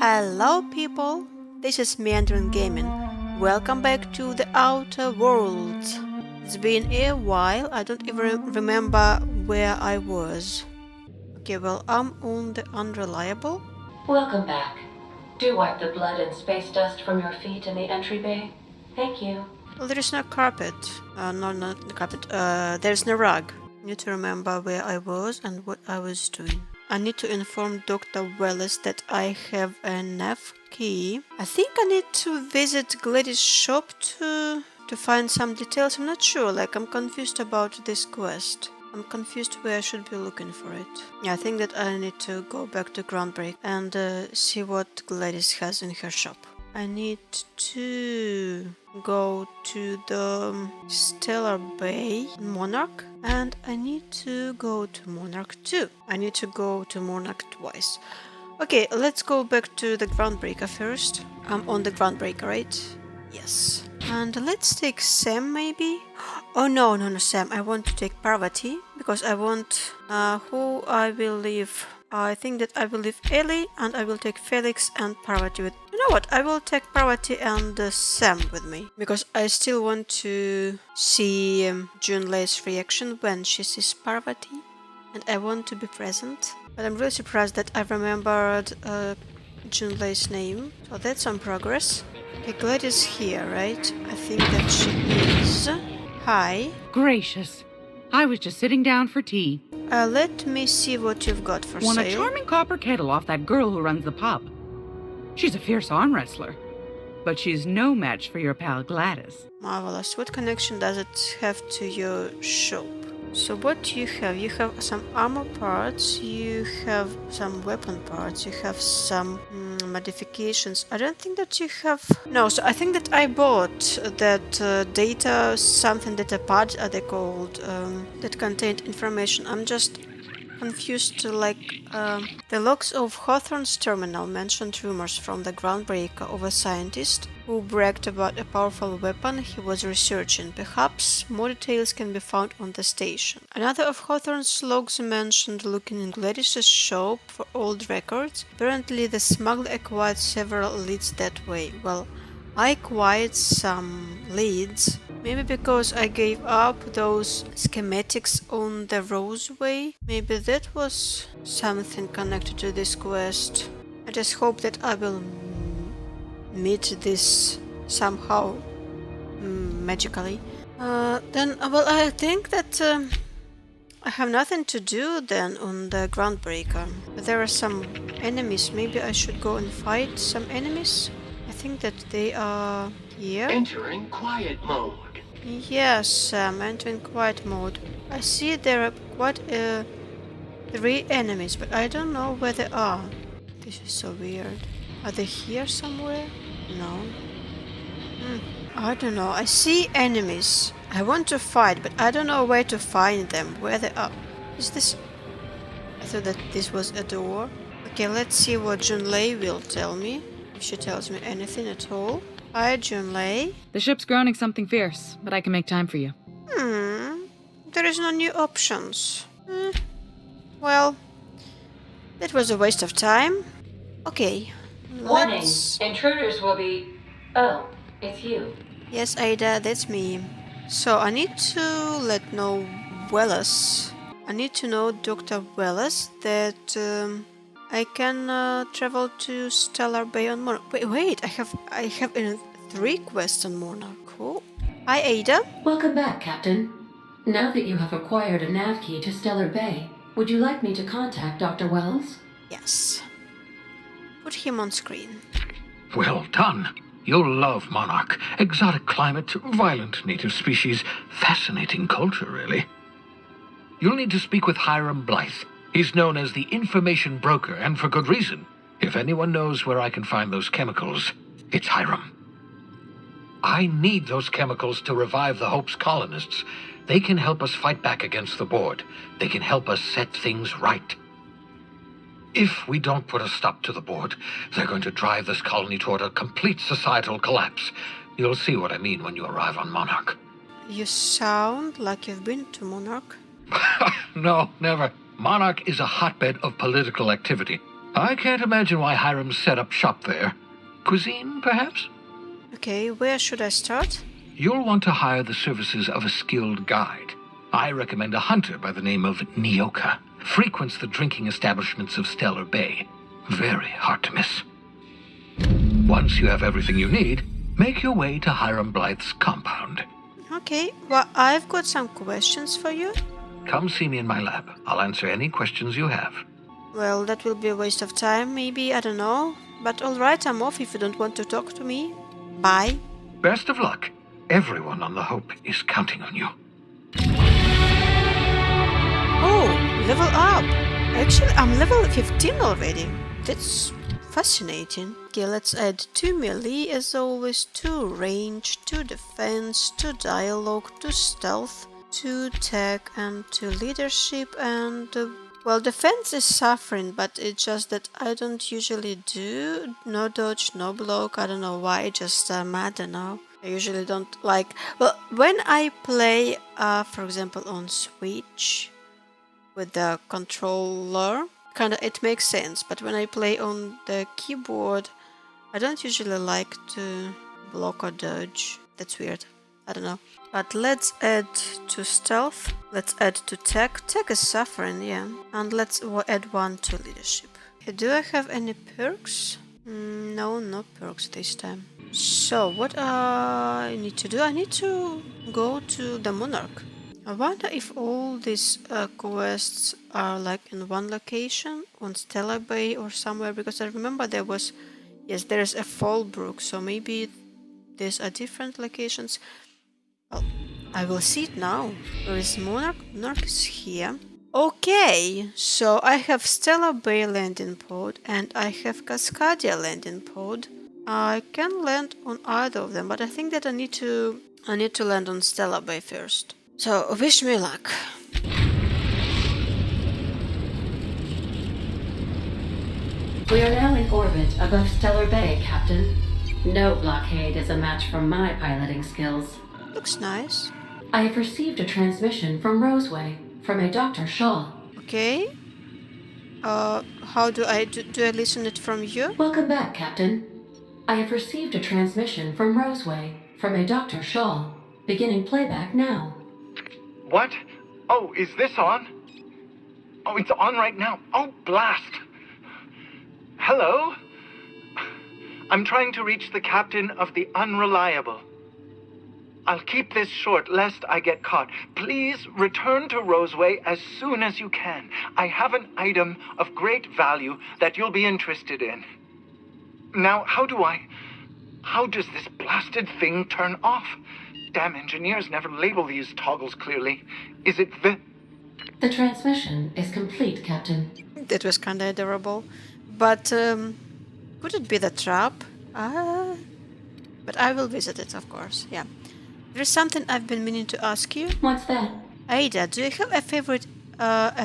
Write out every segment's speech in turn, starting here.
Hello people, this is Meandering Gaming. Welcome back to the Outer Worlds. It's been a while, I don't even remember where I was. Okay, well, I'm on the Unreliable. Welcome back. Do wipe the blood and space dust from your feet in the entry bay. Thank you. Well, there is no carpet. No, not the carpet. There's no rug. I need to remember where I was and what I was doing. I need to inform Dr. Wallace that I have a nav key. I think I need to visit Gladys' shop to find some details. I'm not sure, I'm confused about this quest. I'm confused where I should be looking for it. Yeah, I think that I need to go back to Groundbreak and see what Gladys has in her shop. I need to go to the Stellar Bay Monarch, and I need to go to Monarch too. I need to go to Monarch twice. Okay, let's go back to the Groundbreaker first. I'm on the Groundbreaker, right? Yes. And let's take Sam maybe? Oh no, Sam. I want to take Parvati because I want who I will leave. I think that I will leave Ellie and I will take Felix and Parvati with... You know what? I will take Parvati and Sam with me. Because I still want to see Junlei's reaction when she sees Parvati. And I want to be present. But I'm really surprised that I remembered Junlei's name. So that's some progress. Okay, Gladys here, right? I think that she is. Hi. Gracious. I was just sitting down for tea. Let me see what you've got for Won sale. a charming copper kettle off that girl who runs the pub. She's a fierce arm wrestler, but she's no match for your pal Gladys. Marvelous. What connection does it have to your shop? So what do you have? You have some armor parts, you have some weapon parts, you have some modifications. I don't think that you have... No, so I think that I bought that data, something data pad, are they called, that contained information. I'm just confused, the logs of Hawthorne's terminal mentioned rumors from the Groundbreaker of a scientist who bragged about a powerful weapon he was researching. Perhaps more details can be found on the station. Another of Hawthorne's logs mentioned looking in Gladys' shop for old records. Apparently the smuggler acquired several leads that way. Well, I acquired some leads, maybe because I gave up those schematics on the Roseway. Maybe that was something connected to this quest. I just hope that I will meet this somehow magically. I think that I have nothing to do then on the Groundbreaker. There are some enemies. Maybe I should go and fight some enemies. I think that they are here. Entering quiet mode. Yes, I'm entering quiet mode. I see there are quite 3 enemies, but I don't know where they are. This is so weird. Are they here somewhere? No. I don't know. I see enemies. I want to fight, but I don't know where to find them. Where they are. Is this... I thought that this was a door. Okay, let's see what Junlei will tell me. If she tells me anything at all. Hi, Junlei. The ship's grounding something fierce, but I can make time for you. There is no new options. Well, that was a waste of time. Okay. Warning, intruders will be... Oh, it's you. Yes, Ada, that's me. So I need to let know Wallace. I need to know Dr. Wallace that I can travel to Stellar Bay on Monarch. Wait, I have 3 quests on Monarch. Cool. Hi, Ada. Welcome back, Captain. Now that you have acquired a nav key to Stellar Bay, would you like me to contact Dr. Wells? Yes. Put him on screen. Well done. You'll love Monarch. Exotic climate, violent native species, fascinating culture, really. You'll need to speak with Hiram Blythe. He's known as the information broker, and for good reason. If anyone knows where I can find those chemicals, it's Hiram. I need those chemicals to revive the Hope's colonists. They can help us fight back against the board. They can help us set things right. If we don't put a stop to the board, they're going to drive this colony toward a complete societal collapse. You'll see what I mean when you arrive on Monarch. You sound like you've been to Monarch. No, never. Monarch is a hotbed of political activity. I can't imagine why Hiram set up shop there. Cuisine, perhaps? Okay, where should I start? You'll want to hire the services of a skilled guide. I recommend a hunter by the name of Nyoka. Frequents the drinking establishments of Stellar Bay. Very hard to miss. Once you have everything you need, make your way to Hiram Blythe's compound. Okay, well, I've got some questions for you. Come see me in my lab. I'll answer any questions you have. Well, that will be a waste of time, maybe, I don't know. But alright, I'm off if you don't want to talk to me. Bye. Best of luck. Everyone on the Hope is counting on you. Oh, level up! Actually, I'm level 15 already. That's fascinating. Okay, let's add 2 melee as always, 2 range, 2 defense, 2 dialogue, 2 stealth, 2 tech, and 2 leadership, and well, defense is suffering, but it's just that I don't usually do no dodge, no block. I don't know why, just I don't know. I usually don't like. Well, when I play, for example, on Switch with the controller, kind of it makes sense. But when I play on the keyboard, I don't usually like to block or dodge. That's weird. I don't know. But let's add to stealth. Let's add to tech. Tech is suffering, yeah. And let's add 1 to leadership. Okay, do I have any perks? No, no perks this time. So, what I need to do? I need to go to the Monarch. I wonder if all these quests are like in one location, on Stella Bay or somewhere, because I remember there was, yes, there's a Fallbrook, so maybe these are different locations. Well, I will see it now. Where is Monarch? Monarch is here. Okay, so I have Stella Bay landing pod and I have Cascadia landing pod. I can land on either of them, but I think that I need to land on Stella Bay first. So wish me luck. We are now in orbit above Stellar Bay, Captain. No blockade is a match for my piloting skills. Looks nice. I have received a transmission from Roseway, from a Dr. Shaw. Okay. How do I listen it from you? Welcome back, Captain. I have received a transmission from Roseway, from a Dr. Shaw. Beginning playback now. What? Oh, is this on? Oh, it's on right now. Oh, blast. Hello? I'm trying to reach the captain of the Unreliable. I'll keep this short lest I get caught. Please return to Roseway as soon as you can. I have an item of great value that you'll be interested in. Now, how does this blasted thing turn off? Damn engineers never label these toggles clearly. Is it The transmission is complete, Captain. That was kinda adorable. But could it be the trap? But I will visit it, of course. Yeah. There's something I've been meaning to ask you. What's that? Ada, do you have a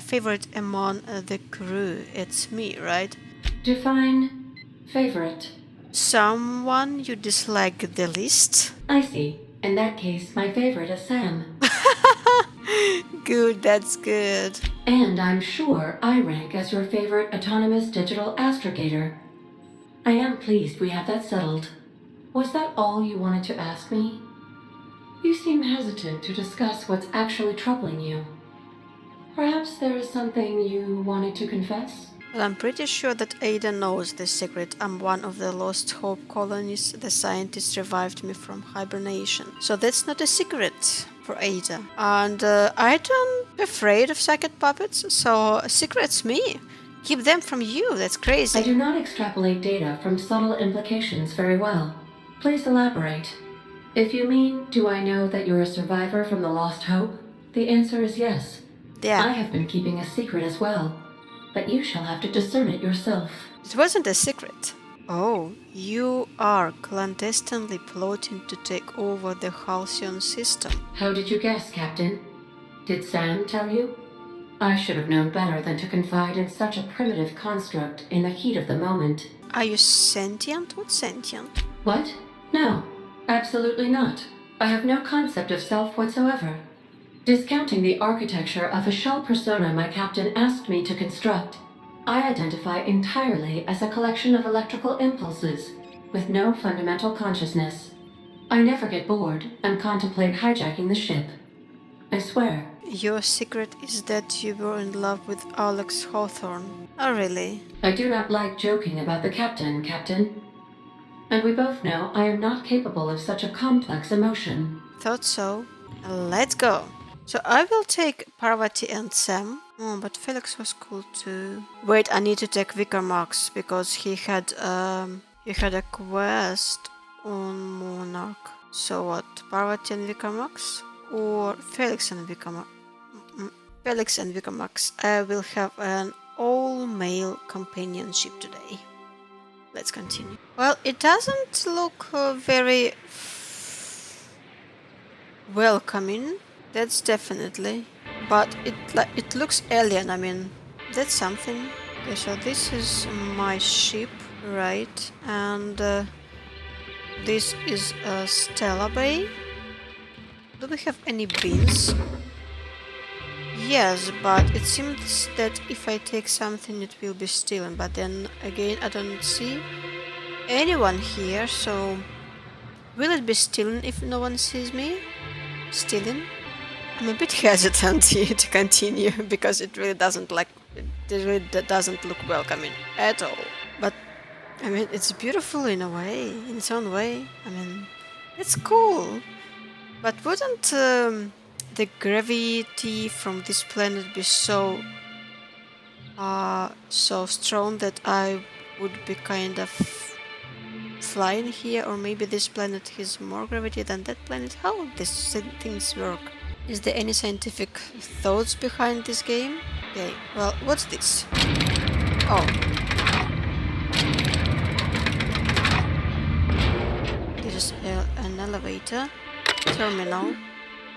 favorite among the crew? It's me, right? Define favorite. Someone you dislike the least? I see. In that case, my favorite is Sam. Good, that's good. And I'm sure I rank as your favorite autonomous digital astrogator. I am pleased we have that settled. Was that all you wanted to ask me? You seem hesitant to discuss what's actually troubling you. Perhaps there is something you wanted to confess? Well, I'm pretty sure that Ada knows the secret. I'm one of the Lost Hope colonies. The scientists revived me from hibernation. So that's not a secret for Ada. And I don't afraid of psychic puppets, so secret's me. Keep them from you, that's crazy. I do not extrapolate data from subtle implications very well. Please elaborate. If you mean, do I know that you're a survivor from the Lost Hope? The answer is yes. Yeah. I have been keeping a secret as well, but you shall have to discern it yourself. It wasn't a secret. Oh, you are clandestinely plotting to take over the Halcyon system. How did you guess, Captain? Did Sam tell you? I should have known better than to confide in such a primitive construct in the heat of the moment. Are you sentient? What's sentient? What? No, absolutely not. I have no concept of self whatsoever. Discounting the architecture of a shell persona my captain asked me to construct, I identify entirely as a collection of electrical impulses with no fundamental consciousness. I never get bored and contemplate hijacking the ship. I swear. Your secret is that you were in love with Alex Hawthorne. Oh, really? I do not like joking about the captain, Captain. And we both know I am not capable of such a complex emotion. Thought so. Let's go. So I will take Parvati and Sam. Oh, but Felix was cool too. Wait, I need to take Vicar Max because he had a quest on Monarch. So what? Parvati and Vicar Max or Felix and Vicar Max? Felix and Vicar Max. I will have an all-male companionship today. Let's continue. Well, it doesn't look very welcoming. That's definitely. But it looks alien. I mean, that's something. Okay, so this is my ship, right? And this is Stella Bay. Do we have any beans? Yes, but it seems that if I take something it will be stolen, but then again I don't see anyone here, so will it be stolen if no one sees me? Stealing? I'm a bit hesitant to continue because it really doesn't look welcoming at all. But I mean, it's beautiful in a way, in its own way. I mean, it's cool. But wouldn't the gravity from this planet be so strong that I would be kind of flying here? Or maybe this planet has more gravity than that planet? How these things work? Is there any scientific thoughts behind this game? Okay, well, what's this? Oh. This is an elevator. Terminal.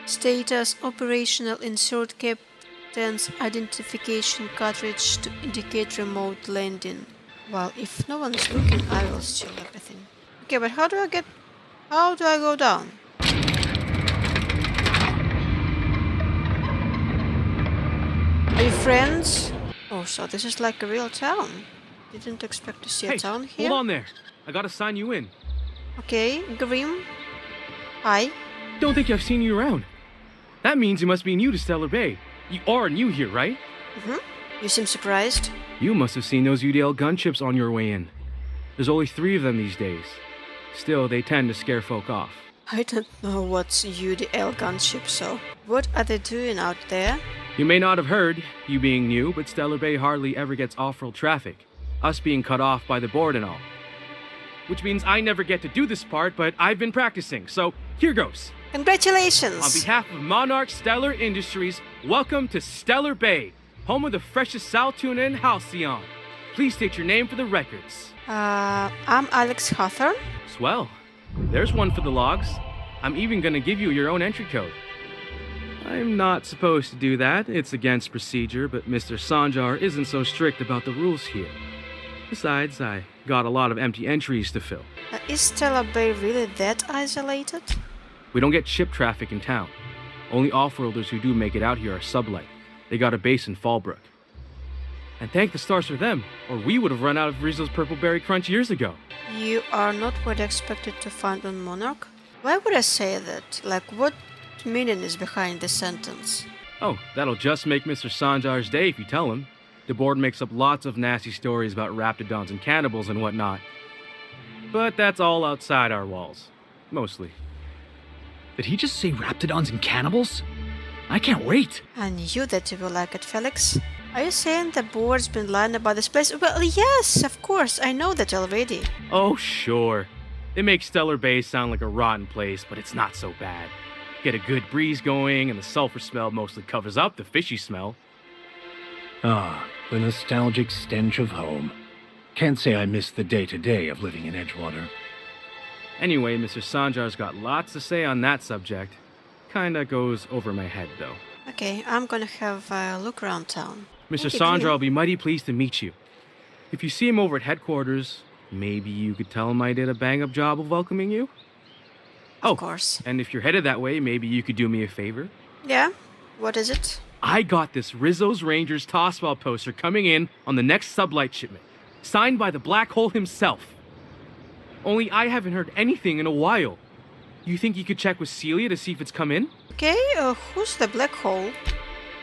Status operational. Insert captain's identification cartridge to indicate remote landing. Well, if no one's looking, I will steal everything. Okay, but how do I go down? Are you friends? Oh, so this is like a real town. Didn't expect to see a town here. Hold on there. I gotta sign you in. Okay, Grim. Hi. Don't think I've seen you around. That means you must be new to Stellar Bay. You are new here, right? You seem surprised. You must have seen those UDL gunships on your way in. There's only 3 of them these days. Still, they tend to scare folk off. I don't know what's UDL gunship, so what are they doing out there? You may not have heard, you being new, but Stellar Bay hardly ever gets off-road traffic. Us being cut off by the board and all. Which means I never get to do this part, but I've been practicing, so here goes. Congratulations! On behalf of Monarch Stellar Industries, welcome to Stellar Bay, home of the freshest sal tuna and halcyon. Please state your name for the records. I'm Alex Hawthorne. Swell. There's one for the logs. I'm even gonna give you your own entry code. I'm not supposed to do that. It's against procedure, but Mr. Sanjar isn't so strict about the rules here. Besides, I got a lot of empty entries to fill. Is Stella Bay really that isolated? We don't get ship traffic in town. Only off-worlders who do make it out here are sublight. They got a base in Fallbrook. And thank the stars for them, or we would have run out of Rizzo's Purple Berry Crunch years ago. You are not what I expected to find on Monarch? Why would I say that? Like, what meaning is behind this sentence? Oh, that'll just make Mr. Sanjar's day if you tell him. The board makes up lots of nasty stories about raptidons and cannibals and whatnot. But that's all outside our walls. Mostly. Did he just say raptidons and cannibals? I can't wait. I knew that you will like it, Felix. Are you saying the board's been lying about this place? Well, yes, of course, I know that already. Oh, sure. It makes Stellar Bay sound like a rotten place, but it's not so bad. Get a good breeze going, and the sulfur smell mostly covers up the fishy smell. Ah, the nostalgic stench of home. Can't say I miss the day-to-day of living in Edgewater. Anyway, Mr. Sanjar's got lots to say on that subject. Kinda goes over my head, though. Okay, I'm gonna have a look around town. Mr. Okay, Sanjar great. will be mighty pleased to meet you. If you see him over at headquarters, maybe you could tell him I did a bang-up job of welcoming you? Of course. And if you're headed that way, maybe you could do me a favor? Yeah? What is it? I got this Rizzo's Rangers tossball poster coming in on the next sublight shipment, signed by the Black Hole himself. Only I haven't heard anything in a while. You think you could check with Celia to see if it's come in? Okay, who's the black hole?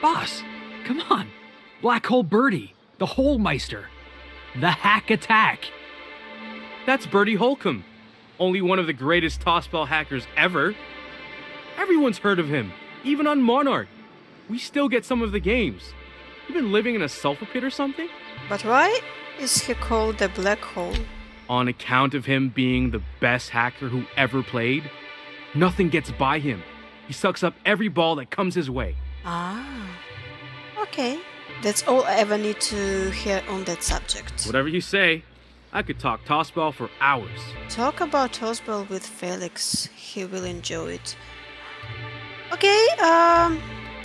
Boss, come on. Black Hole Birdie, the Holemeister, the Hack Attack. That's Bertie Holcomb, only one of the greatest tossball hackers ever. Everyone's heard of him, even on Monarch. We still get some of the games. You been living in a sulfur pit or something? But why is he called the black hole? On account of him being the best hacker who ever played, nothing gets by him. He sucks up every ball that comes his way. Ah, okay. That's all I ever need to hear on that subject. Whatever you say, I could talk tossball for hours. Talk about tossball with Felix. He will enjoy it. Okay,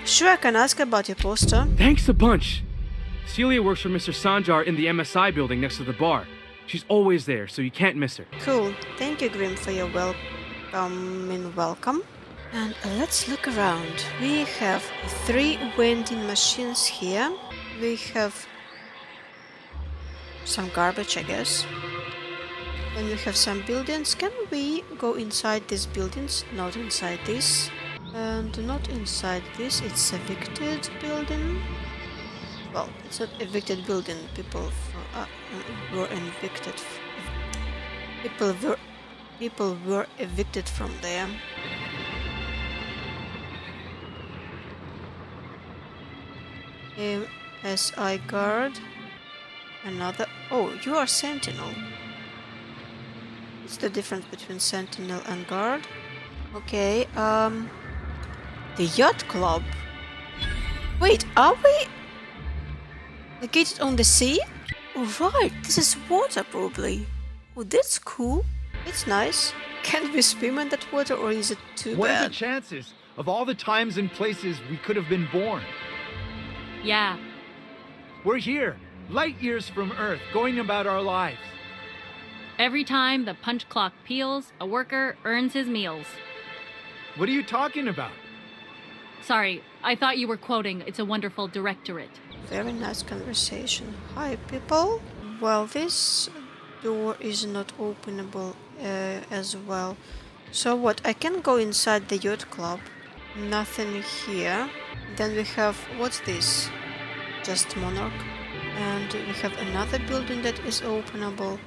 sure, I can ask about your poster. Thanks a bunch. Celia works for Mr. Sanjar in the MSI building next to the bar. She's always there, so you can't miss her. Cool. Thank you, Grim, for your welcome. And let's look around. We have 3 vending machines here. We have some garbage, I guess. And we have some buildings. Can we go inside these buildings? Not inside this. And not inside this. It's evicted building. Well, it's not evicted building. People were evicted. People were evicted from there. SI guard. Another. Oh, you are sentinel. What's the difference between sentinel and guard? Okay. The yacht club. Wait, are we located on the sea? Oh, right, this is water probably. Oh, that's cool. It's nice. Can we swim in that water, or is it too What are bad? the chances of all the times and places we could have been born? Yeah. We're here, light years from Earth, going about our lives. Every time the punch clock peals, a worker earns his meals. What are you talking about? Sorry, I thought you were quoting It's a Wonderful Directorate. Very nice conversation. Hi, people. Well, this door is not openable as well. So what? I can go inside the yacht club. Nothing here. Then we have, what's this? Just Monarch. And we have another building that is openable.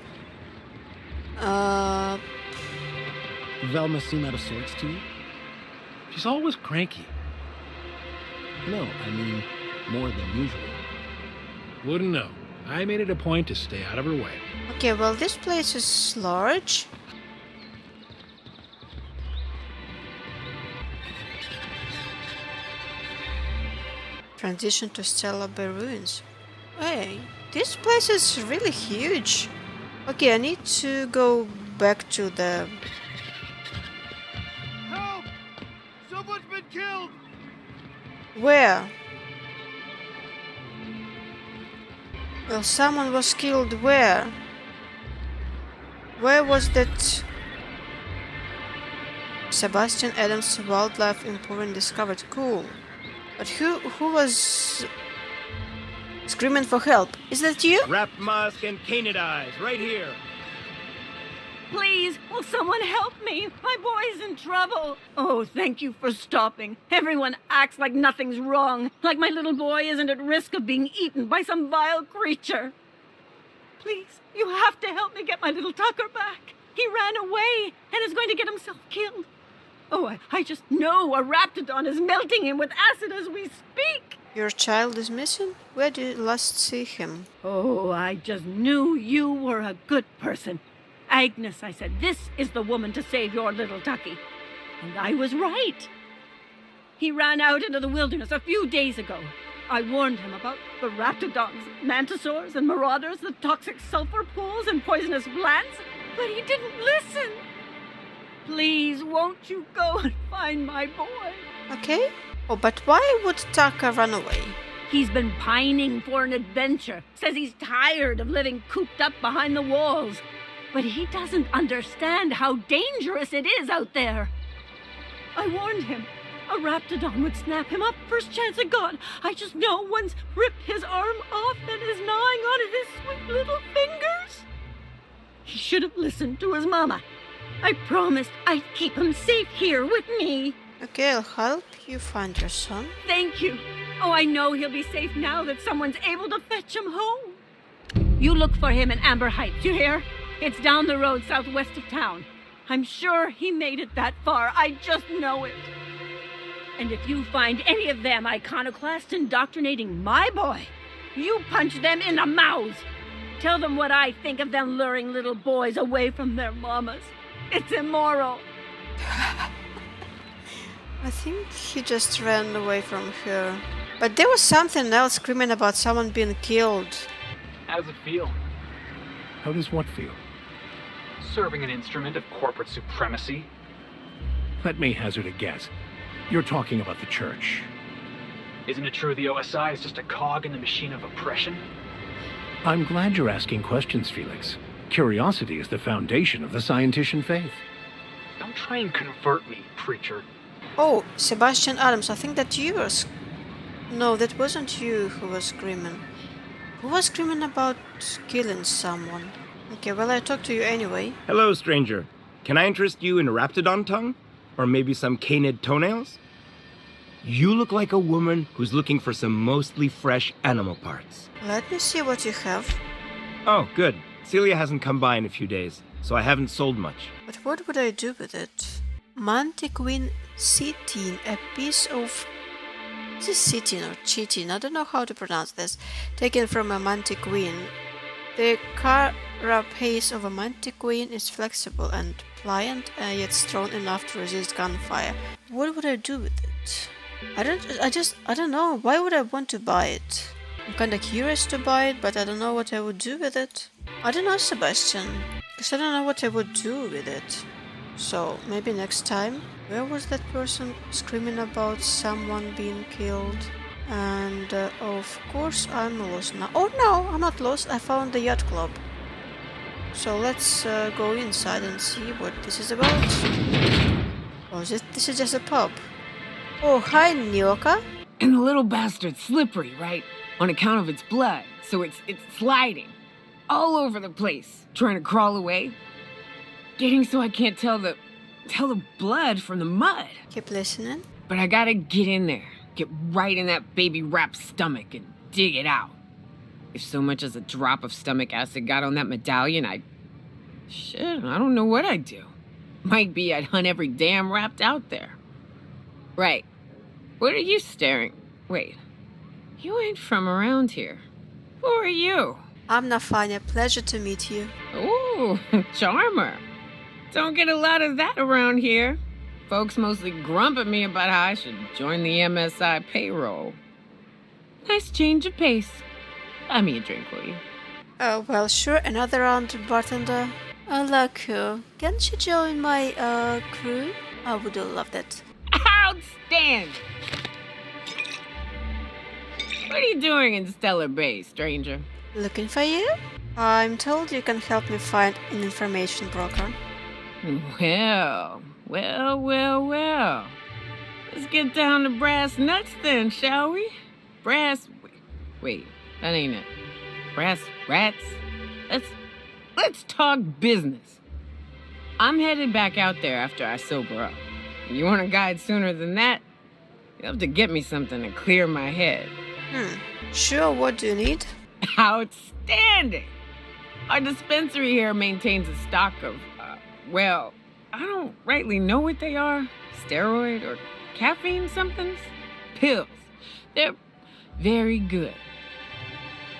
Velma seem out of sorts to you? She's always cranky. No, I mean more than usual. Wouldn't know. I made it a point to stay out of her way. Okay, well, this place is large. Transition to Stella Bay Ruins. Hey, this place is really huge. Okay, I need to go back to the... Help! Someone's been killed! Where? Well, someone was killed where? Where was that? Sebastian Adams Wildlife Emporium discovered. Cool. But who was screaming for help? Is that you? Wrapped musk and canid eyes, right here. Please, will someone help me? My boy's in trouble. Oh, thank you for stopping. Everyone acts like nothing's wrong, like my little boy isn't at risk of being eaten by some vile creature. Please, you have to help me get my little Tucker back. He ran away and is going to get himself killed. Oh, I just know a raptidon is melting him with acid as we speak. Your child is missing? Where did you last see him? Oh, I just knew you were a good person. Agnes, I said, this is the woman to save your little Tucky. And I was right. He ran out into the wilderness a few days ago. I warned him about the raptidons, mantisaurs, and marauders, the toxic sulfur pools, and poisonous plants, but he didn't listen. Please, won't you go and find my boy? Okay. Oh, but why would Taka run away? He's been pining for an adventure. Says he's tired of living cooped up behind the walls. But he doesn't understand how dangerous it is out there. I warned him. A raptidon would snap him up first chance it got. I just know one's ripped his arm off and is gnawing on his sweet little fingers. He should have listened to his mama. I promised I'd keep him safe here with me. Okay, I'll help you find your son. Thank you. Oh, I know he'll be safe now that someone's able to fetch him home. You look for him in Amber Heights, you hear? It's down the road southwest of town. I'm sure he made it that far. I just know it. And if you find any of them iconoclasts indoctrinating my boy, you punch them in the mouths. Tell them what I think of them luring little boys away from their mamas. It's immoral. I think he just ran away from her. But there was something else screaming about someone being killed. How does it feel? How does what feel? Serving an instrument of corporate supremacy? Let me hazard a guess. You're talking about the church. Isn't it true the OSI is just a cog in the machine of oppression? I'm glad you're asking questions, Felix. Curiosity is the foundation of the scientician faith. Don't try and convert me, preacher. Oh, Sebastian Adams, I think that you were... No, that wasn't you who was screaming. Who was screaming about killing someone? Okay, well, I talked to you anyway. Hello, stranger. Can I interest you in raptidon tongue? Or maybe some canid toenails? You look like a woman who's looking for some mostly fresh animal parts. Let me see what you have. Oh, good. Celia hasn't come by in a few days, so I haven't sold much. But what would I do with it? Mantiquine Citin, a piece of... Is this Citin or Chitin? I don't know how to pronounce this. Taken from a mantiquine. The carapace of a mantiquine is flexible and pliant, yet strong enough to resist gunfire. What would I do with it? I don't know. Why would I want to buy it? I'm kinda curious to buy it, but I don't know what I would do with it. I don't know, Sebastian, because I don't know what I would do with it. So, maybe next time. Where was that person screaming about someone being killed? And, of course, I'm lost now. Oh no, I'm not lost. I found the yacht club. So let's go inside and see what this is about. Oh, this is just a pub. Oh, hi, Nyoka. And the little bastard's slippery, right? On account of its blood. So it's sliding. All over the place. Trying to crawl away. Getting so I can't tell the blood from the mud. Keep listening. But I gotta get in there. Get right in that baby rap's stomach and dig it out. If so much as a drop of stomach acid got on that medallion, Shit, I don't know what I'd do. Might be I'd hunt every damn rapt out there. Right. What are you staring? Wait. You ain't from around here. Who are you? I'm Nafanya. Pleasure to meet you. Ooh, charmer. Don't get a lot of that around here. Folks mostly grump at me about how I should join the MSI payroll. Nice change of pace. Buy me a drink, will you? Oh, well, sure. Another round, bartender. I like her. Can't you join my, crew? I would love that. Outstanding! What are you doing in Stellar Bay, stranger? Looking for you? I'm told you can help me find an information broker. Well. Let's get down to brass nuts then, shall we? Wait, that ain't it. Brass rats? Let's talk business. I'm headed back out there after I sober up. You want a guide sooner than that? You'll have to get me something to clear my head. Sure, what do you need? Outstanding! Our dispensary here maintains a stock of, I don't rightly know what they are. Steroid or caffeine somethings? Pills. They're very good.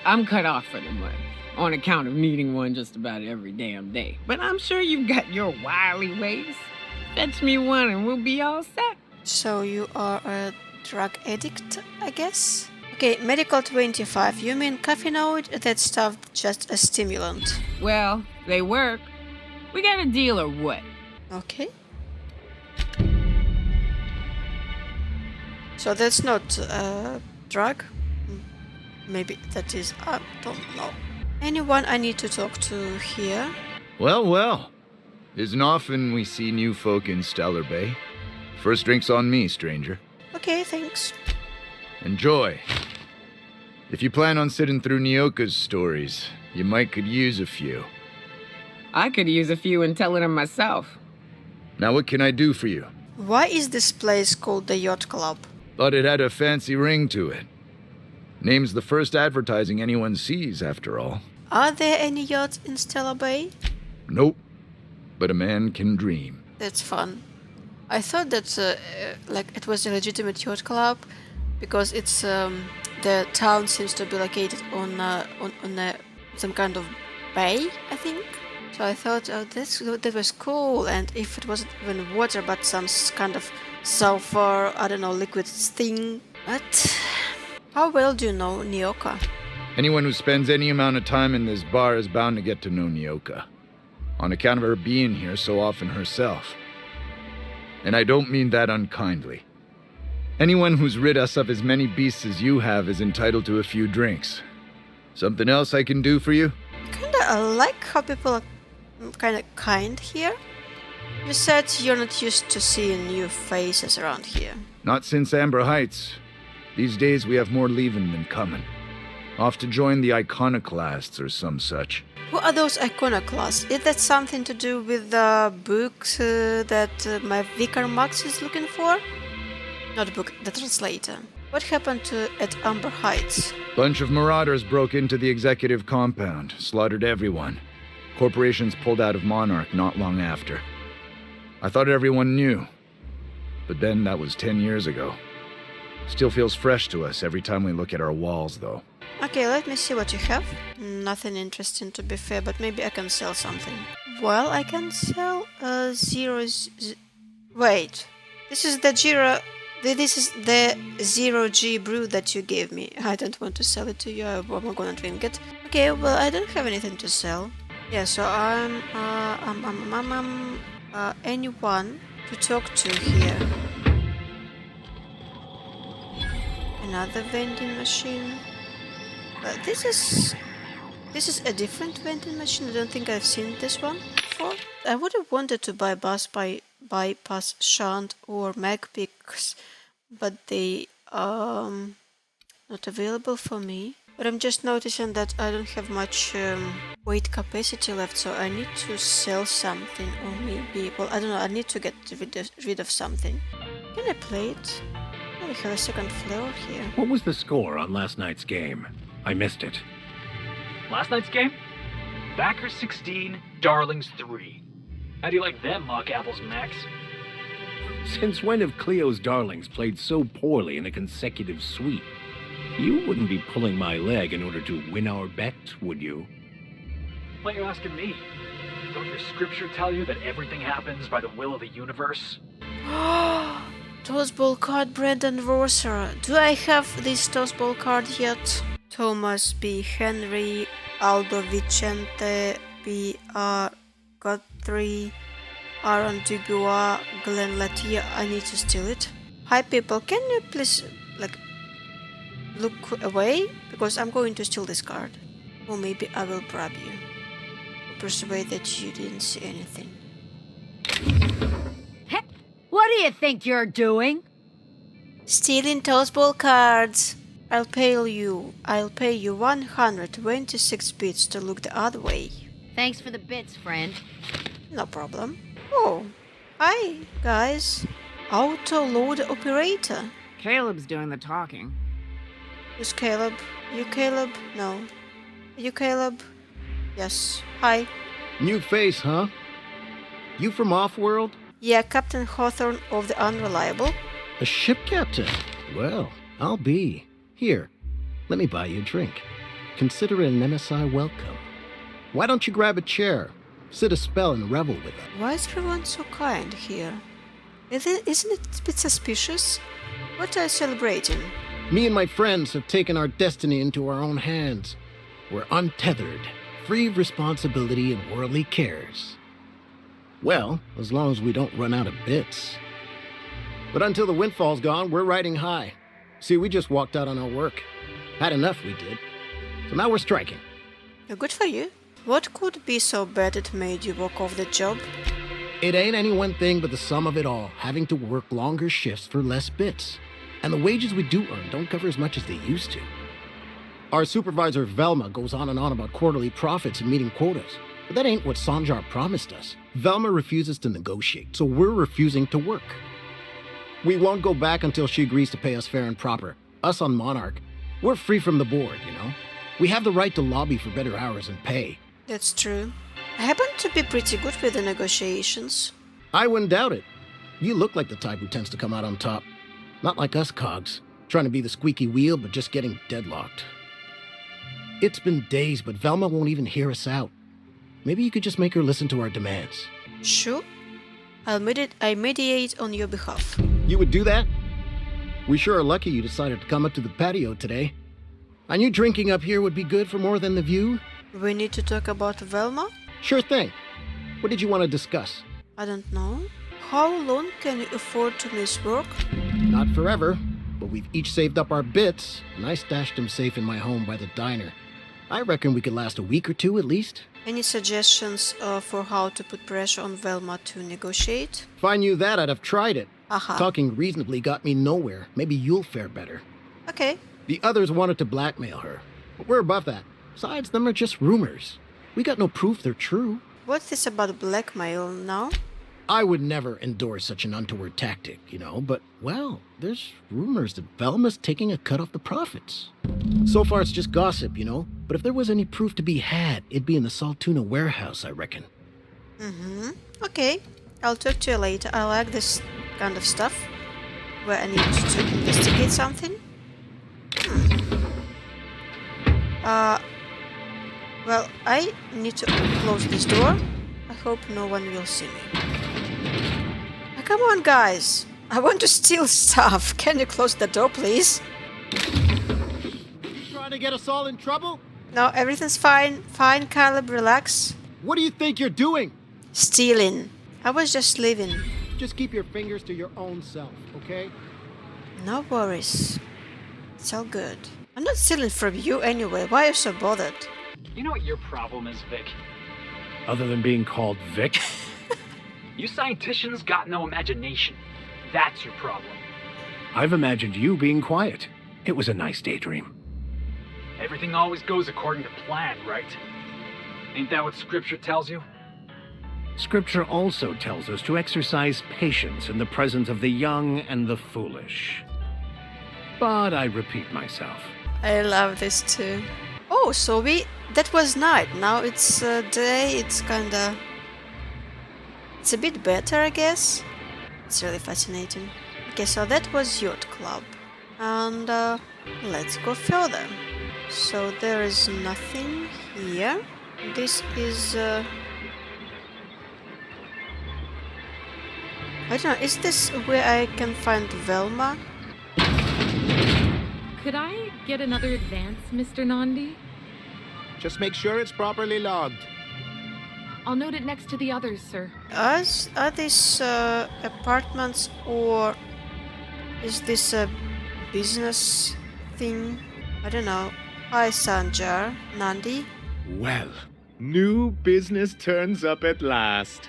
I'm cut off for the month, on account of needing one just about every damn day. But I'm sure you've got your wily ways. Fetch me one and we'll be all set. So you are a drug addict, I guess? Okay, medical 25. You mean caffeinoid? That stuff just a stimulant. Well, they work. We got a deal or what? Okay. So that's not a drug? Maybe that is, I don't know. Anyone I need to talk to here? Well. Isn't often we see new folk in Stellar Bay. First drink's on me, stranger. Okay, thanks. Enjoy. If you plan on sitting through Nyoka's stories, you might could use a few. I could use a few and telling them myself. Now what can I do for you? Why is this place called the Yacht Club? Thought it had a fancy ring to it. Name's the first advertising anyone sees, after all. Are there any yachts in Stella Bay? Nope. But a man can dream. That's fun. I thought that like it was a legitimate yacht club because it's the town seems to be located on some kind of bay, I think. So I thought, oh, that was cool. And if it wasn't even water, but some kind of sulfur, I don't know, liquid thing. But how well do you know Nyoka? Anyone who spends any amount of time in this bar is bound to get to know Nyoka, on account of her being here so often herself. And I don't mean that unkindly. Anyone who's rid us of as many beasts as you have is entitled to a few drinks. Something else I can do for you? I like how people are kind of kind here. You said you're not used to seeing new faces around here. Not since Amber Heights. These days we have more leaving than coming. Off to join the iconoclasts or some such. Who are those iconoclasts? Is that something to do with the books that my vicar Max is looking for? Not the book, the translator. What happened at Amber Heights? Bunch of marauders broke into the executive compound, slaughtered everyone. Corporations pulled out of Monarch not long after. I thought everyone knew. But then that was 10 years ago. Still feels fresh to us every time we look at our walls, though. Okay, let me see what you have. Nothing interesting to be fair, but maybe I can sell something. Well, I can sell wait, this is the zero G brew that you gave me. I don't want to sell it to you. I'm gonna drink it. Okay, well, I don't have anything to sell. Yeah, so I'm anyone to talk to here. Another vending machine. This is a different vending machine. I don't think I've seen this one before. I would have wanted to buy bypass shunt or magpicks, but they not available for me. But I'm just noticing that I don't have much weight capacity left, so I need to sell something, or maybe, well, I don't know, I need to get rid of something. Can I play it? Oh, we have a second floor here. What was the score on last night's game? I missed it. Last night's game? Backers 16, Darlings 3. How do you like them, mock apples, Max? Since when have Cleo's Darlings played so poorly in a consecutive sweep? You wouldn't be pulling my leg in order to win our bet, would you? Why are you asking me? Don't your scripture tell you that everything happens by the will of the universe? Toss ball card, Brendan Rosser. Do I have this toss ball card yet? Thomas B. Henry, Aldo Vicente, B.R. Godfrey, Aaron Dubois, Glenn Latia. I need to steal it. Hi people, can you please look away? Because I'm going to steal this card. Or maybe I will bribe you. Persuade that you didn't see anything. What do you think you're doing? Stealing toss ball cards. I'll pay you 126 bits to look the other way. Thanks for the bits, friend. No problem. Oh, hi, guys. Auto load operator. Caleb's doing the talking. Who's Caleb? You Caleb? No. You Caleb? Yes. Hi. New face, huh? You from Offworld? Yeah, Captain Hawthorne of the Unreliable. A ship captain? Well, I'll be. Here, let me buy you a drink. Consider it an MSI welcome. Why don't you grab a chair? Sit a spell and revel with us. Why is everyone so kind here? Isn't it a bit suspicious? What are you celebrating? Me and my friends have taken our destiny into our own hands. We're untethered, free of responsibility and worldly cares. Well, as long as we don't run out of bits. But until the windfall's gone, we're riding high. See, we just walked out on our work. Had enough, we did. So now we're striking. Good for you. What could be so bad it made you walk off the job? It ain't any one thing but the sum of it all, having to work longer shifts for less bits. And the wages we do earn don't cover as much as they used to. Our supervisor Velma goes on and on about quarterly profits and meeting quotas. But that ain't what Sanjar promised us. Velma refuses to negotiate, so we're refusing to work. We won't go back until she agrees to pay us fair and proper. Us on Monarch, we're free from the board, you know? We have the right to lobby for better hours and pay. That's true. I happen to be pretty good with the negotiations. I wouldn't doubt it. You look like the type who tends to come out on top. Not like us cogs, trying to be the squeaky wheel but just getting deadlocked. It's been days, but Velma won't even hear us out. Maybe you could just make her listen to our demands. Sure. I mediate on your behalf. You would do that? We sure are lucky you decided to come up to the patio today. I knew drinking up here would be good for more than the view. We need to talk about Velma? Sure thing. What did you want to discuss? I don't know. How long can you afford to miss work? Not forever, but we've each saved up our bits, and I stashed them safe in my home by the diner. I reckon we could last a week or two at least. Any suggestions for how to put pressure on Velma to negotiate? If I knew that, I'd have tried it. Aha. Talking reasonably got me nowhere. Maybe you'll fare better. Okay. The others wanted to blackmail her, but we're above that. Besides, them are just rumors. We got no proof they're true. What's this about blackmail now? I would never endorse such an untoward tactic, you know, but, well, there's rumors that Velma's taking a cut off the profits. So far, it's just gossip, you know, but if there was any proof to be had, it'd be in the Saltuna warehouse, I reckon. Okay, I'll talk to you later. I like this kind of stuff, where I need to investigate something. Well, I need to close this door. I hope no one will see me. Come on, guys. I want to steal stuff. Can you close the door, please? Trying to get us all in trouble? No, everything's fine. Fine, Caleb, relax. What do you think you're doing? Stealing. I was just leaving. Just keep your fingers to your own self, okay? No worries. It's all good. I'm not stealing from you anyway. Why are you so bothered? You know what your problem is, Vic? Other than being called Vic? You scienticians got no imagination. That's your problem. I've imagined you being quiet. It was a nice daydream. Everything always goes according to plan, right? Ain't that what Scripture tells you? Scripture also tells us to exercise patience in the presence of the young and the foolish. But I repeat myself. I love this too. Oh, so that was night. Now it's day. It's kinda... It's a bit better, I guess. It's really fascinating. Okay, so that was Yacht Club. And let's go further. So there is nothing here. This is... I don't know, is this where I can find Velma? Could I get another advance, Mr. Nandi? Just make sure it's properly logged. I'll note it next to the others, sir. Are these apartments, or is this a business thing? I don't know. Hi, Sanjar. Nandi? Well, new business turns up at last.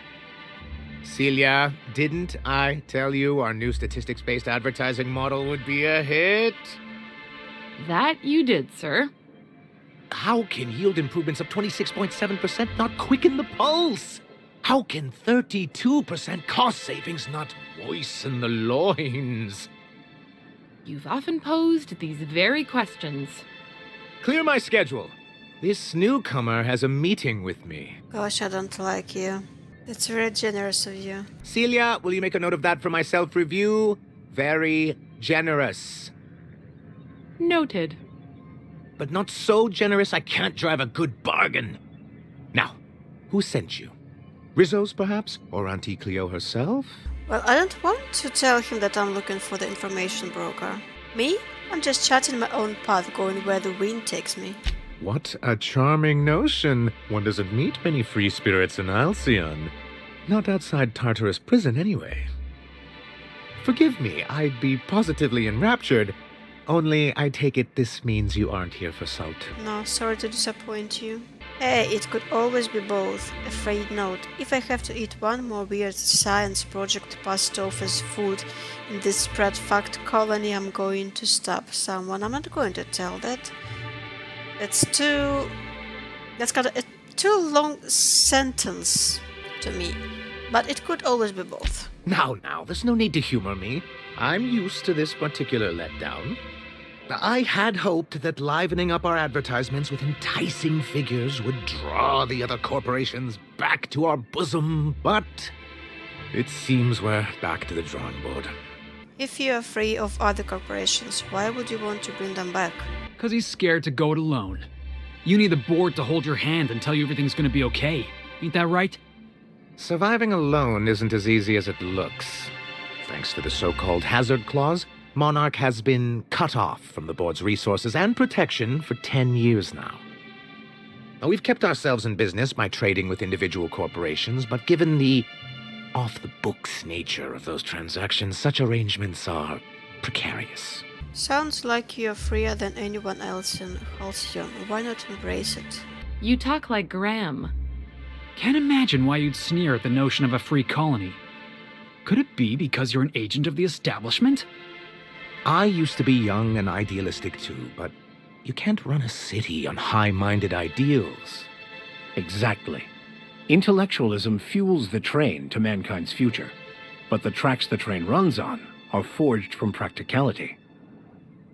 Celia, didn't I tell you our new statistics-based advertising model would be a hit? That you did, sir. How can yield improvements of 26.7% not quicken the pulse? How can 32% cost savings not moisten the loins? You've often posed these very questions. Clear my schedule. This newcomer has a meeting with me. Gosh, I don't like you. That's very generous of you. Celia, will you make a note of that for my self-review? Very generous. Noted. But not so generous I can't drive a good bargain. Now, who sent you? Rizzo's, perhaps? Or Auntie Cleo herself? Well, I don't want to tell him that I'm looking for the information broker. Me? I'm just charting my own path, going where the wind takes me. What a charming notion. One doesn't meet many free spirits in Alcyon. Not outside Tartarus prison, anyway. Forgive me, I'd be positively enraptured. Only, I take it this means you aren't here for Salt. No, sorry to disappoint you. Hey, it could always be both. A frayed note. If I have to eat one more weird science project passed off as food in this spread fact colony, I'm going to stab someone. I'm not going to tell that. That's kind of a too long sentence to me. But it could always be both. Now, there's no need to humor me. I'm used to this particular letdown. I had hoped that livening up our advertisements with enticing figures would draw the other corporations back to our bosom, but it seems we're back to the drawing board. If you are free of other corporations, why would you want to bring them back? Because he's scared to go it alone. You need the board to hold your hand and tell you everything's gonna be okay. Ain't that right? Surviving alone isn't as easy as it looks. Thanks to the so-called hazard clause, Monarch has been cut off from the board's resources and protection for 10 years now. Now, we've kept ourselves in business by trading with individual corporations, but given the off-the-books nature of those transactions, such arrangements are precarious. Sounds like you're freer than anyone else in Halcyon. Why not embrace it? You talk like Graham. Can't imagine why you'd sneer at the notion of a free colony. Could it be because you're an agent of the establishment? I used to be young and idealistic too, but you can't run a city on high-minded ideals. Exactly. Intellectualism fuels the train to mankind's future, but the tracks the train runs on are forged from practicality.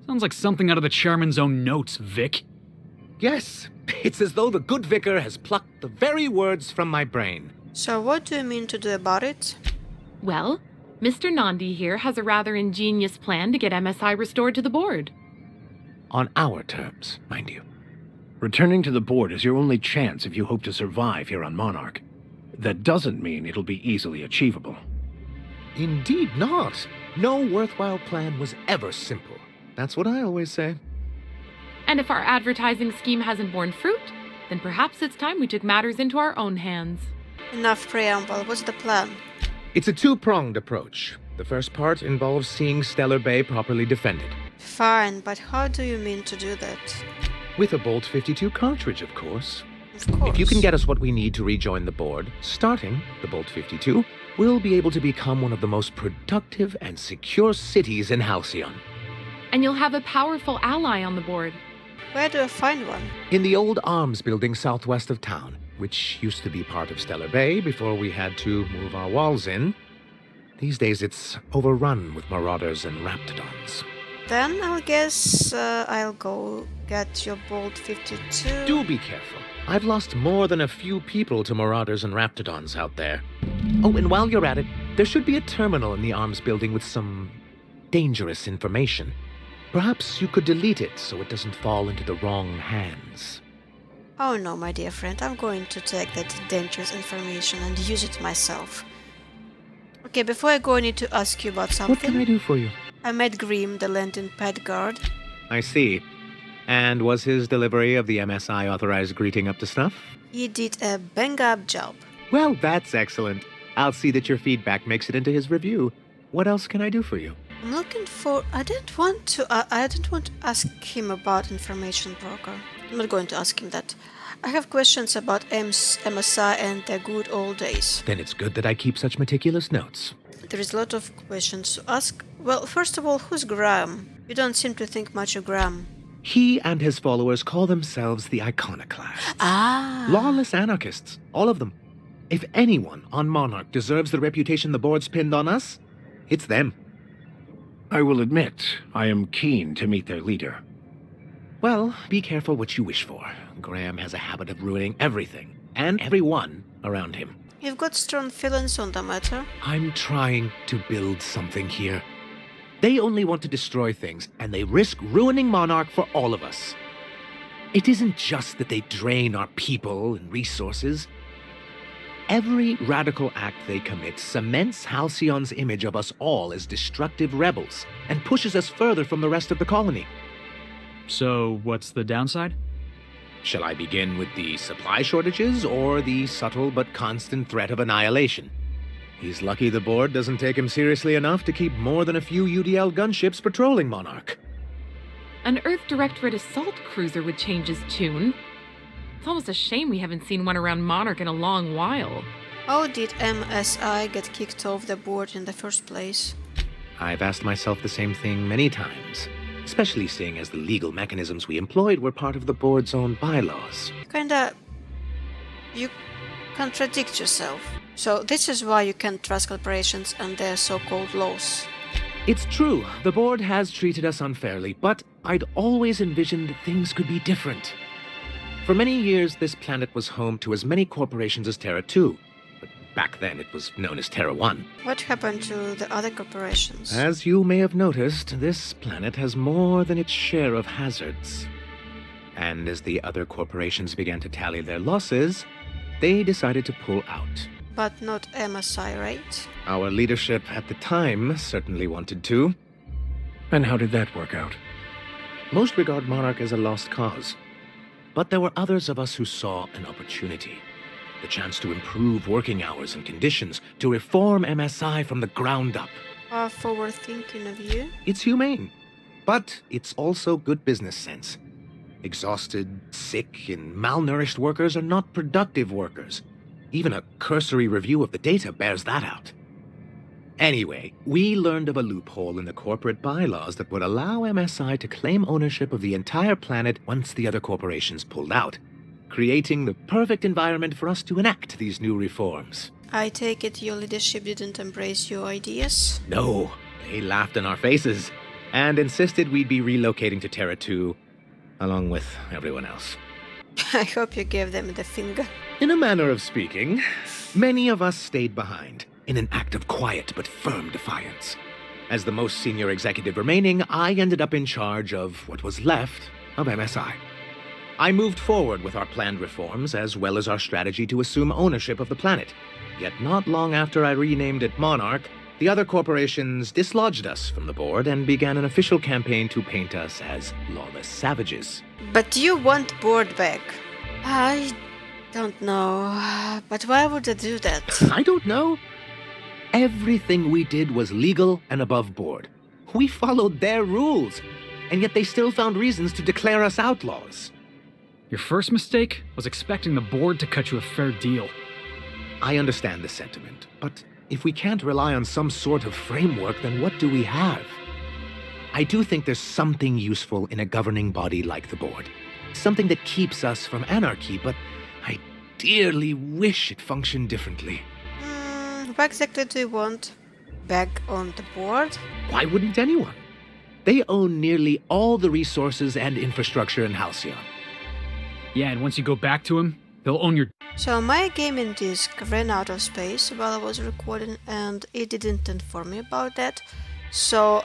Sounds like something out of the chairman's own notes, Vic. Yes, it's as though the good vicar has plucked the very words from my brain. So what do you mean to do about it? Well, Mr. Nandi here has a rather ingenious plan to get MSI restored to the board. On our terms, mind you. Returning to the board is your only chance if you hope to survive here on Monarch. That doesn't mean it'll be easily achievable. Indeed not. No worthwhile plan was ever simple. That's what I always say. And if our advertising scheme hasn't borne fruit, then perhaps it's time we took matters into our own hands. Enough preamble. What's the plan? It's a two-pronged approach. The first part involves seeing Stellar Bay properly defended. Fine, but how do you mean to do that? With a Bolt 52 cartridge, of course. Of course. If you can get us what we need to rejoin the board, starting the Bolt 52, we'll be able to become one of the most productive and secure cities in Halcyon. And you'll have a powerful ally on the board. Where do I find one? In the old arms building southwest of town, which used to be part of Stellar Bay before we had to move our walls in. These days it's overrun with marauders and raptidons. Then I guess I'll go get your Bolt 52. Do be careful. I've lost more than a few people to marauders and raptidons out there. Oh, and while you're at it, there should be a terminal in the arms building with some dangerous information. Perhaps you could delete it so it doesn't fall into the wrong hands. Oh no, my dear friend, I'm going to take that dangerous information and use it myself. Okay, before I go, I need to ask you about something. What can I do for you? I met Grimm, the Lantern pet guard. I see. And was his delivery of the MSI authorized greeting up to snuff? He did a bang-up job. Well, that's excellent. I'll see that your feedback makes it into his review. What else can I do for you? I'm looking for... I didn't want to ask him about information broker. I'm not going to ask him that. I have questions about MSI and their good old days. Then it's good that I keep such meticulous notes. There is a lot of questions to ask. Well, first of all, who's Graham? You don't seem to think much of Graham. He and his followers call themselves the Iconoclasts. Ah. Lawless anarchists, all of them. If anyone on Monarch deserves the reputation the board's pinned on us, it's them. I will admit, I am keen to meet their leader. Well, be careful what you wish for. Graham has a habit of ruining everything, and everyone around him. You've got strong feelings on the matter. I'm trying to build something here. They only want to destroy things, and they risk ruining Monarch for all of us. It isn't just that they drain our people and resources. Every radical act they commit cements Halcyon's image of us all as destructive rebels, and pushes us further from the rest of the colony. So, what's the downside? Shall I begin with the supply shortages, or the subtle but constant threat of annihilation? He's lucky the board doesn't take him seriously enough to keep more than a few UDL gunships patrolling Monarch. An Earth Directorate assault cruiser would change his tune. It's almost a shame we haven't seen one around Monarch in a long while. How did MSI get kicked off the board in the first place? I've asked myself the same thing many times, especially seeing as the legal mechanisms we employed were part of the board's own bylaws. Kinda... you contradict yourself. So this is why you can't trust corporations and their so-called laws. It's true, the board has treated us unfairly, but I'd always envisioned things could be different. For many years, this planet was home to as many corporations as Terra 2, but back then it was known as Terra 1. What happened to the other corporations? As you may have noticed, this planet has more than its share of hazards. And as the other corporations began to tally their losses, they decided to pull out. But not MSI, right? Our leadership at the time certainly wanted to. And how did that work out? Most regard Monarch as a lost cause. But there were others of us who saw an opportunity. The chance to improve working hours and conditions, to reform MSI from the ground up. Forward thinking of you. It's humane, but it's also good business sense. Exhausted, sick, and malnourished workers are not productive workers. Even a cursory review of the data bears that out. Anyway, we learned of a loophole in the corporate bylaws that would allow MSI to claim ownership of the entire planet once the other corporations pulled out, creating the perfect environment for us to enact these new reforms. I take it your leadership didn't embrace your ideas? No, they laughed in our faces and insisted we'd be relocating to Terra 2, along with everyone else. I hope you gave them the finger. In a manner of speaking, many of us stayed behind, in an act of quiet but firm defiance. As the most senior executive remaining, I ended up in charge of what was left of MSI. I moved forward with our planned reforms, as well as our strategy to assume ownership of the planet. Yet not long after I renamed it Monarch, the other corporations dislodged us from the board and began an official campaign to paint us as lawless savages. But you want board back. I don't know, but why would they do that? I don't know. Everything we did was legal and above board. We followed their rules, and yet they still found reasons to declare us outlaws. Your first mistake was expecting the board to cut you a fair deal. I understand the sentiment, but if we can't rely on some sort of framework, then what do we have? I do think there's something useful in a governing body like the board. Something that keeps us from anarchy, but I dearly wish it functioned differently. What exactly do you want? Back on the board? Why wouldn't anyone? They own nearly all the resources and infrastructure in Halcyon. Yeah, and once you go back to him, they'll own your... So my gaming disk ran out of space while I was recording and it didn't inform me about that. So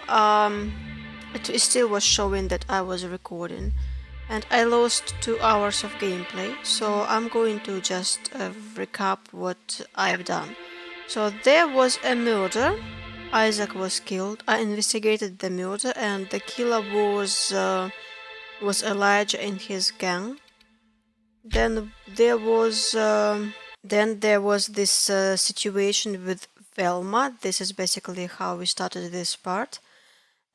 it still was showing that I was recording. And I lost 2 hours of gameplay, so I'm going to just recap what I've done. So there was a murder, Isaac was killed, I investigated the murder and the killer was Elijah and his gang. Then there was this situation with Velma. This is basically how we started this part.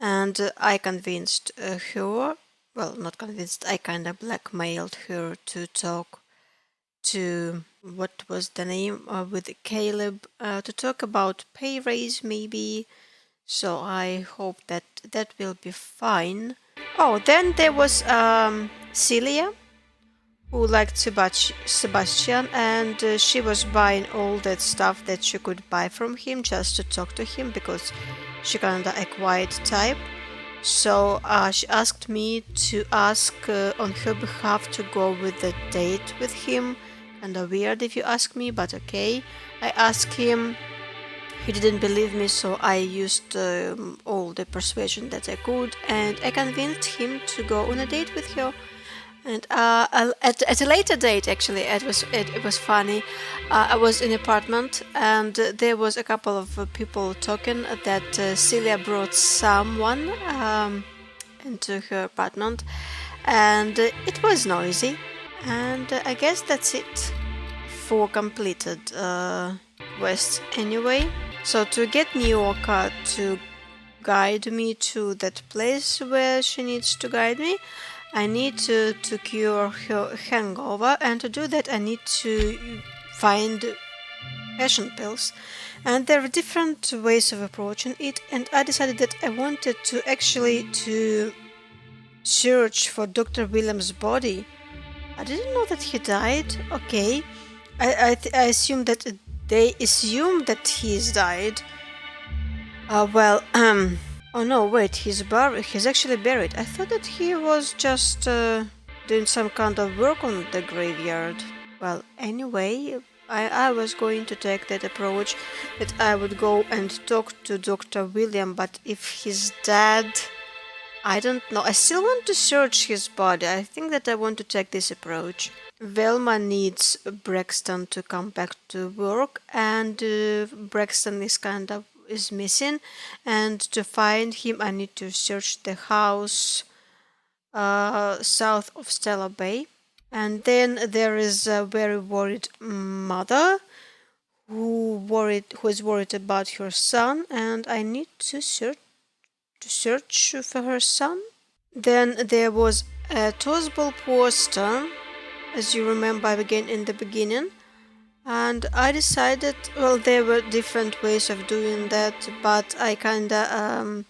And I convinced her, well, not convinced, I kind of blackmailed her to talk to, what was the name, with Caleb, to talk about pay raise maybe. So I hope that that will be fine. Oh, then there was Celia, who liked Sebastian, and she was buying all that stuff that she could buy from him just to talk to him, because she kinda a quiet type. So she asked me to ask on her behalf to go with a date with him. Kinda weird if you ask me, but okay. I asked him, he didn't believe me, so I used all the persuasion that I could, and I convinced him to go on a date with her. And at a later date, actually, it was funny. I was in an apartment, and there was a couple of people talking that Celia brought someone into her apartment, and it was noisy. And I guess that's it for completed quests anyway. So to get Nyoka to guide me to that place where she needs to guide me, I need to cure her hangover, and to do that I need to find passion pills. And there are different ways of approaching it, and I decided that I wanted to actually to search for Dr. Williams' body. I didn't know that he died. Okay, I assume that they assume that he's died. Well, oh no, wait, he's buried. He's actually buried. I thought that he was just doing some kind of work on the graveyard. Well, anyway, I was going to take that approach, that I would go and talk to Dr. William, but if he's dead, I don't know. I still want to search his body. I think that I want to take this approach. Velma needs Braxton to come back to work, and Braxton is missing, and to find him I need to search the house south of Stella Bay. And then there is a very worried mother who is worried about her son, and I need to search for her son. Then there was a Toasball poster, as you remember again in the beginning, and I decided, well, there were different ways of doing that, but I kinda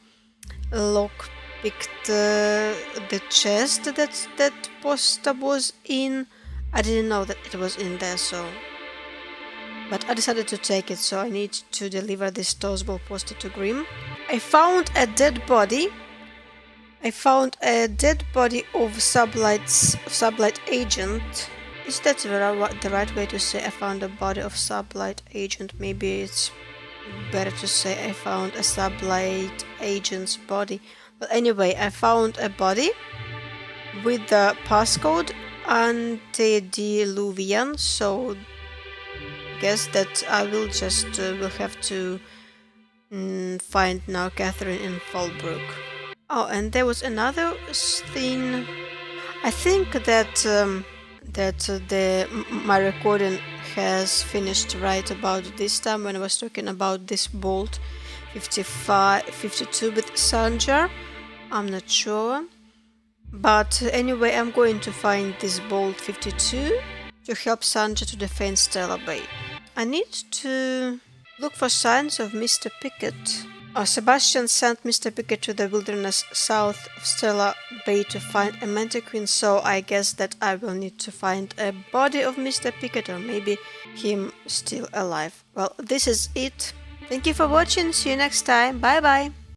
lockpicked the chest that poster was in. I didn't know that it was in there, so. But I decided to take it, so I need to deliver this Toasball poster to Grimm. I found a dead body. I found a dead body of Sublight agent. Is that the right way to say I found a body of Sublight agent? Maybe it's better to say I found a Sublight agent's body. But anyway, I found a body with the passcode Antediluvian, so guess that I will just will have to find now Catherine in Fallbrook. Oh, and there was another thing. I think that my recording has finished right about this time when I was talking about this bolt 52 with Sanjar. I'm not sure, but anyway, I'm going to find this bolt 52 to help Sanjar to defend Stella Bay. I need to look for signs of Mr. Pickett. Oh, Sebastian sent Mr. Pickett to the wilderness south of Stella Bay to find a mantiquin, so I guess that I will need to find a body of Mr. Pickett, or maybe him still alive. Well, this is it. Thank you for watching. See you next time. Bye bye.